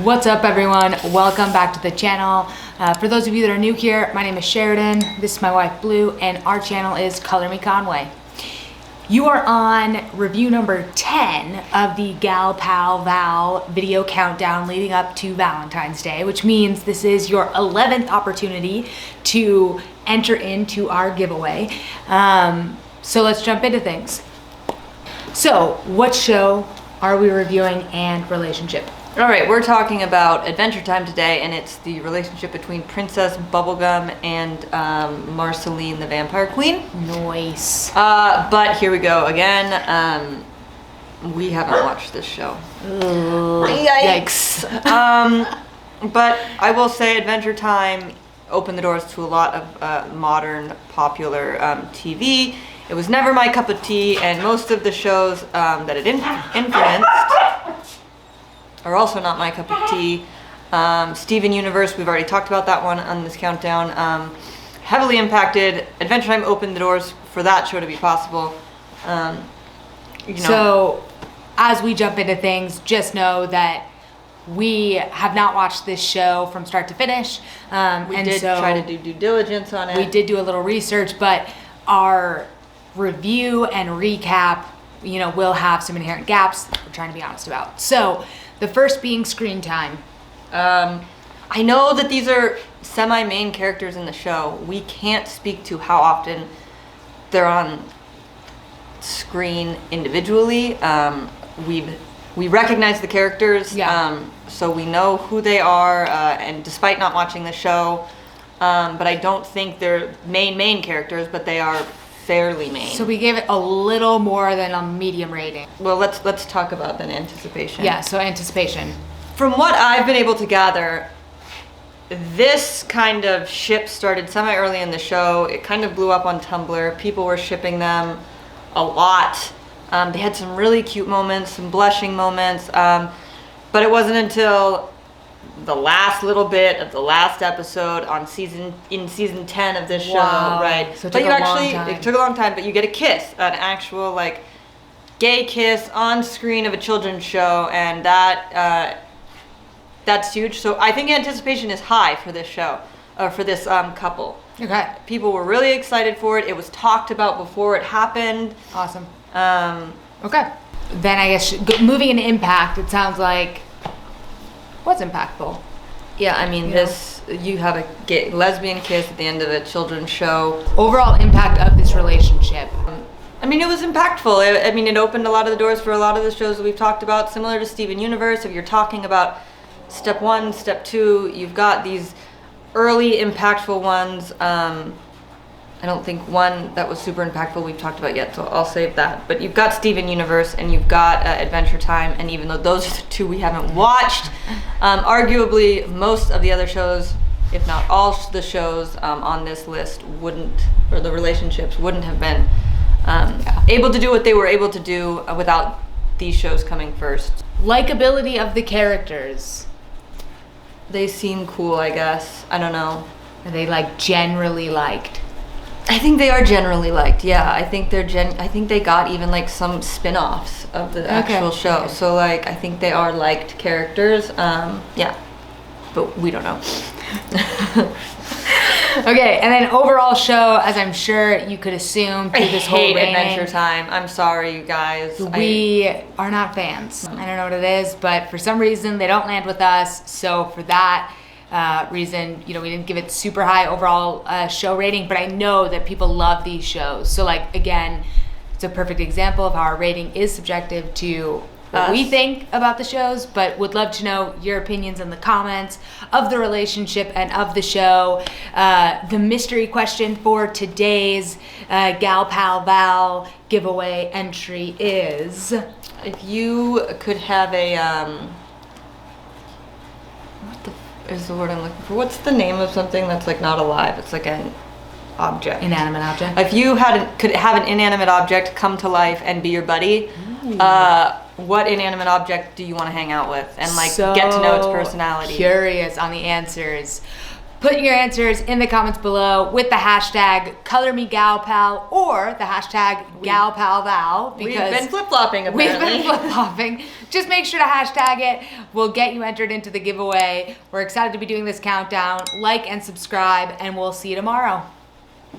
What's up, everyone? Welcome back to the channel. For those of you that are new here, my name is Sheridan. This is my wife Blue, and our channel is Color Me Conway. You are on review number 10 of the Gal Pal Val video countdown leading up to Valentine's Day, which means this is your 11th opportunity to enter into our giveaway. So let's jump into things. So what show are we reviewing and relationship? All right, we're talking about Adventure Time today, and it's the relationship between Princess Bubblegum and Marceline, the Vampire Queen. Nice. But here we go again. We haven't watched this show. Yikes. But I will say Adventure Time opened the doors to a lot of modern, popular TV. It was never my cup of tea, and most of the shows that it influenced are also not my cup of tea. Steven Universe, we've already talked about that one on this countdown. Heavily impacted. Adventure Time opened the doors for that show to be possible. So, as we jump into things, just know that we have not watched this show from start to finish. We did try to do due diligence on it. We did do a little research, but our review and recap, will have some inherent gaps that we're trying to be honest about. So, the first being screen time. I know that these are semi-main characters in the show. We can't speak to how often they're on screen individually. We recognize the characters, so we know who they are, and despite not watching the show, but I don't think they're main characters, but they are fairly main. So we gave it a little more than a medium rating. Well, let's talk about then anticipation. Yeah, so anticipation. From what I've been able to gather, this kind of ship started semi-early in the show. It kind of blew up on Tumblr. People were shipping them a lot. They had some really cute moments, some blushing moments, but it wasn't until the last little bit of the last episode in season 10 of this show, right? So it took it took a long time, but you get a kiss, an actual gay kiss on screen of a children's show, and that's huge. So I think anticipation is high for this show, or for this couple. Okay. People were really excited for it. It was talked about before it happened. Awesome. Okay. Then I guess moving into impact, it sounds like what's impactful? Yeah, I mean, you have a gay, lesbian kiss at the end of a children's show. Overall impact of this relationship. I mean, it was impactful. It opened a lot of the doors for a lot of the shows that we've talked about, similar to Steven Universe. If you're talking about step 1, step 2, you've got these early impactful ones. I don't think one that was super impactful we've talked about yet, so I'll save that. But you've got Steven Universe and you've got Adventure Time, and even though those are the two we haven't watched, arguably most of the other shows, if not all the shows on this list the relationships wouldn't have been able to do what they were able to do without these shows coming first. Likability of the characters. They seem cool, I guess. I don't know. Are they generally liked? I think they are generally liked. Yeah, I think I think they got even some spin-offs of the actual show. Okay. So I think they are liked characters. Yeah, but we don't know. Okay, and then overall show, as I'm sure you could assume through this whole rating. I hate Adventure Time. I'm sorry, you guys. We are not fans. I don't know what it is, but for some reason they don't land with us. So for that reason, we didn't give it super high overall show rating, but I know that people love these shows. So again, it's a perfect example of how our rating is subjective to what we think about the shows, but would love to know your opinions in the comments of the relationship and of the show. The mystery question for today's Gal Pal Val giveaway entry is, if you could have a is the word I'm looking for. What's the name of something that's not alive? It's an object. Inanimate object. If you could have an inanimate object come to life and be your buddy, what inanimate object do you want to hang out with and get to know its personality? Curious on the answers. Put your answers in the comments below with the hashtag ColorMeGalPal or the hashtag GalPalVal. We've been flip-flopping, apparently. We've been flip-flopping. Just make sure to hashtag it. We'll get you entered into the giveaway. We're excited to be doing this countdown. Like and subscribe, and we'll see you tomorrow.